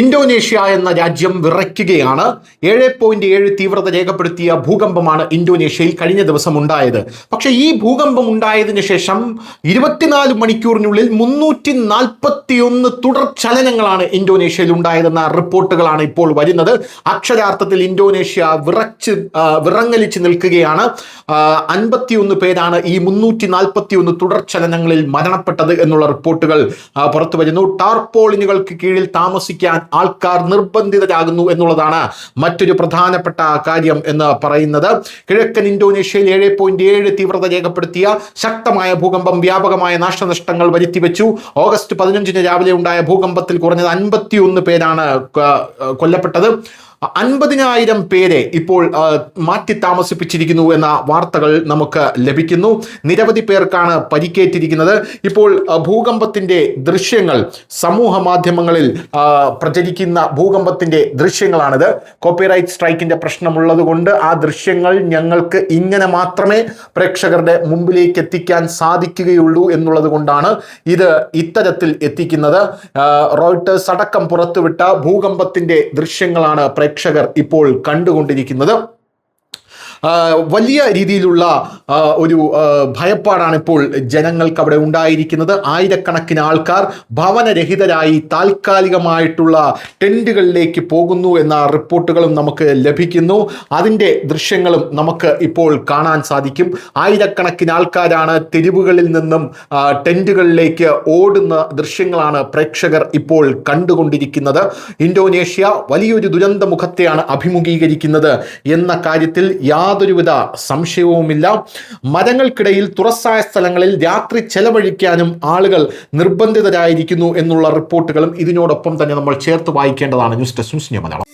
Indonesia എന്ന രാജ്യം വിറയ്ക്കുകയാണ്. 7.7 തീവ്രത രേഖപ്പെടുത്തിയ ഭൂകമ്പമാണ് ഇന്തോനേഷ്യയിൽ കഴിഞ്ഞ ദിവസം ഉണ്ടായത്. പക്ഷെ ഈ ഭൂകമ്പം ഉണ്ടായതിനു ശേഷം 24 മണിക്കൂറിനുള്ളിൽ 341 തുടർ ചലനങ്ങളാണ് ഇന്തോനേഷ്യയിൽ ഉണ്ടായതെന്ന റിപ്പോർട്ടുകളാണ് ഇപ്പോൾ വരുന്നത്. അക്ഷരാർത്ഥത്തിൽ ഇന്തോനേഷ്യ വിറങ്ങലിച്ച് നിൽക്കുകയാണ്. 51 പേരാണ് ഈ 341 തുടർ ചലനങ്ങളിൽ മരണപ്പെട്ടത് എന്നുള്ള റിപ്പോർട്ടുകൾ പുറത്തു വരുന്നു. ടാർപോളിനുകൾക്ക് കീഴിൽ താമസിക്കാൻ ആൾക്കാർ നിർബന്ധിതരാകുന്നു എന്നുള്ളതാണ് മറ്റൊരു പ്രധാനപ്പെട്ട കാര്യം എന്ന് പറയുന്നത്. കിഴക്കൻ ഇന്തോനേഷ്യയിൽ 7.7 തീവ്രത രേഖപ്പെടുത്തിയ ശക്തമായ ഭൂകമ്പം വ്യാപകമായ നാശനഷ്ടങ്ങൾ വരുത്തിവെച്ചു. ഓഗസ്റ്റ് 15 രാവിലെ ഉണ്ടായ ഭൂകമ്പത്തിൽ കുറഞ്ഞത് 51 പേരാണ് കൊല്ലപ്പെട്ടത്. 50,000 പേരെ ഇപ്പോൾ മാറ്റി താമസിപ്പിച്ചിരിക്കുന്നു എന്ന വാർത്തകൾ നമുക്ക് ലഭിക്കുന്നു. നിരവധി പേർക്കാണ് പരിക്കേറ്റിരിക്കുന്നത്. ഇപ്പോൾ ഭൂകമ്പത്തിന്റെ ദൃശ്യങ്ങൾ സമൂഹ മാധ്യമങ്ങളിൽ പ്രചരിക്കുന്ന ഭൂകമ്പത്തിന്റെ ദൃശ്യങ്ങളാണിത്. കോപ്പിറൈറ്റ് സ്ട്രൈക്കിന്റെ പ്രശ്നമുള്ളത് കൊണ്ട് ആ ദൃശ്യങ്ങൾ ഞങ്ങൾക്ക് ഇങ്ങനെ മാത്രമേ പ്രേക്ഷകരുടെ മുമ്പിലേക്ക് എത്തിക്കാൻ സാധിക്കുകയുള്ളൂ എന്നുള്ളത് കൊണ്ടാണ് ഇത് ഇത്തരത്തിൽ എത്തിക്കുന്നത്. റോയിട്ടേഴ്സ് അടക്കം പുറത്തുവിട്ട ഭൂകമ്പത്തിന്റെ ദൃശ്യങ്ങളാണ് പ്രേക്ഷകർ ഇപ്പോൾ കണ്ടുകൊണ്ടിരിക്കുന്നത്. വലിയ രീതിയിലുള്ള ഒരു ഭയപ്പാടാണ് ഇപ്പോൾ ജനങ്ങൾക്ക് അവിടെ ഉണ്ടായിരിക്കുന്നത്. ആയിരക്കണക്കിന് ആൾക്കാർ ഭവനരഹിതരായി താൽക്കാലികമായിട്ടുള്ള ടെന്റുകളിലേക്ക് പോകുന്നു എന്ന റിപ്പോർട്ടുകളും നമുക്ക് ലഭിക്കുന്നു. അതിൻ്റെ ദൃശ്യങ്ങളും നമുക്ക് ഇപ്പോൾ കാണാൻ സാധിക്കും. ആയിരക്കണക്കിന് ആൾക്കാരാണ് തെരുവുകളിൽ നിന്നും ടെന്റുകളിലേക്ക് ഓടുന്ന ദൃശ്യങ്ങളാണ് പ്രേക്ഷകർ ഇപ്പോൾ കണ്ടുകൊണ്ടിരിക്കുന്നത്. ഇന്തോനേഷ്യ വലിയൊരു ദുരന്ത മുഖത്തെയാണ് അഭിമുഖീകരിക്കുന്നത് എന്ന കാര്യത്തിൽ യാതൊരുവിധ സംശയവുമില്ല. മരങ്ങൾക്കിടയിൽ തുറസായ സ്ഥലങ്ങളിൽ രാത്രി ചെലവഴിക്കാനും ആളുകൾ നിർബന്ധിതരായിരിക്കുന്നു എന്നുള്ള റിപ്പോർട്ടുകളും ഇതിനോടൊപ്പം തന്നെ നമ്മൾ ചേർത്ത് വായിക്കേണ്ടതാണ്. News desk Malayalam.